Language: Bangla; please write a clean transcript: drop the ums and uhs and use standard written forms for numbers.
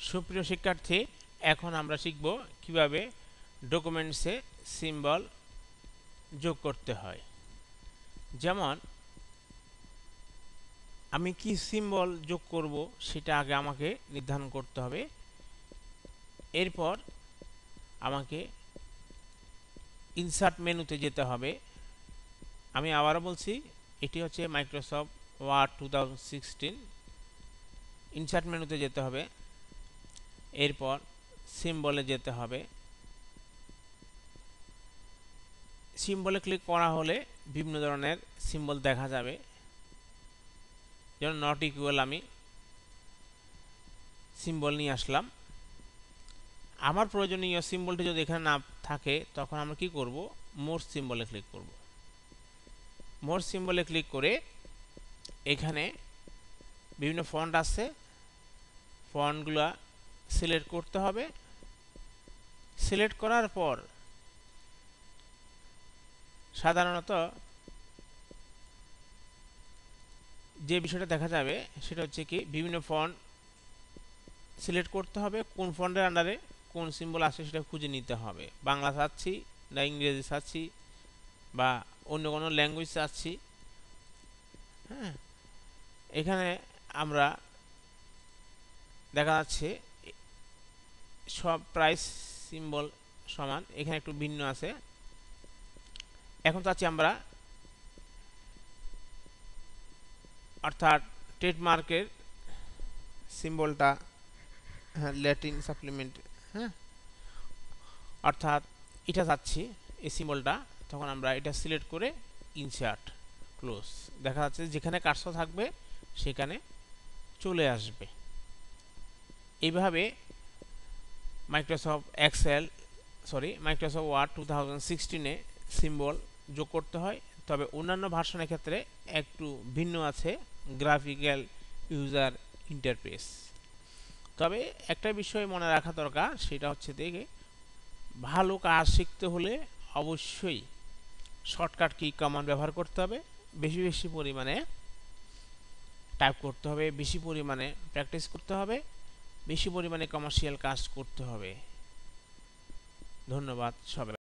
সুপ্রিয় শিক্ষার্থী, এখন আমরা শিখব কিভাবে ডকুমেন্টসে সিম্বল যোগ করতে হয়। যেমন আমি কি সিম্বল যোগ করব সেটা আগে আমাকে নির্ধারণ করতে হবে। এরপর আমাকে ইনসার্ট মেনুতে যেতে হবে। আমি আবারও বলছি, এটি হচ্ছে মাইক্রোসফট ওয়ার্ড 2016। ইনসার্ট মেনুতে যেতে হবে, এরপর সিম্বলে যেতে হবে। সিম্বলে ক্লিক করা হলে বিভিন্ন ধরনের সিম্বল দেখা যাবে। যেমন নট ইকুয়াল আমি সিম্বল নিয়ে আসলাম। আমার প্রয়োজনীয় সিম্বলটি যদি এখানে না থাকে তখন আমরা কি করব, মোর সিম্বলে ক্লিক করব। মোর সিম্বলে ক্লিক করে এখানে বিভিন্ন ফন্ট আছে, ফন্টগুলো সিলেক্ট করতে হবে। সিলেক্ট করার পর সাধারণত যে বিষয়টা দেখা যাবে সেটা হচ্ছে কি, বিভিন্ন ফন্ট সিলেক্ট করতে হবে, কোন ফন্টের আন্ডারে কোন সিম্বল আছে সেটা খুঁজে নিতে হবে। বাংলা চাচ্ছি না ইংরেজি চাচ্ছি বা অন্য কোনো ল্যাঙ্গুয়েজ চাচ্ছি। হ্যাঁ, এখানে আমরা দেখা যাচ্ছে সব প্রাইস সিম্বল সমান, এখানে একটু ভিন্ন আছে। এখন চাচ্ছি আমরা অর্থাৎ ট্রেডমার্কের সিম্বলটা, হ্যাঁ, ল্যাটিন সাপ্লিমেন্ট, হ্যাঁ, অর্থাৎ এটা চাচ্ছি এই সিম্বলটা। তখন আমরা এটা সিলেক্ট করে ইনসার্ট ক্লোজ, দেখা যাচ্ছে যেখানে কার্সর থাকবে সেখানে চলে আসবে। এইভাবে মাইক্রোসফট ওয়ার্ড 2016-এ সিম্বল যোগ করতে হয়। তবে অন্যান্য ভার্সনের ক্ষেত্রে একটু ভিন্ন আছে, গ্রাফিক্যাল ইউজার ইন্টারফেস। তবে একটা বিষয় মনে রাখা দরকার, সেটা হচ্ছে দেখে ভালো কাজ শিখতে হলে অবশ্যই শর্টকাট কি কমান্ড ব্যবহার করতে হবে, বেশি বেশি পরিমাণে টাইপ করতে হবে, বেশি পরিমাণে প্র্যাকটিস করতে হবে, বেশি পরিমাণে কমার্শিয়াল কাজ করতে হবে। ধন্যবাদ সবাই।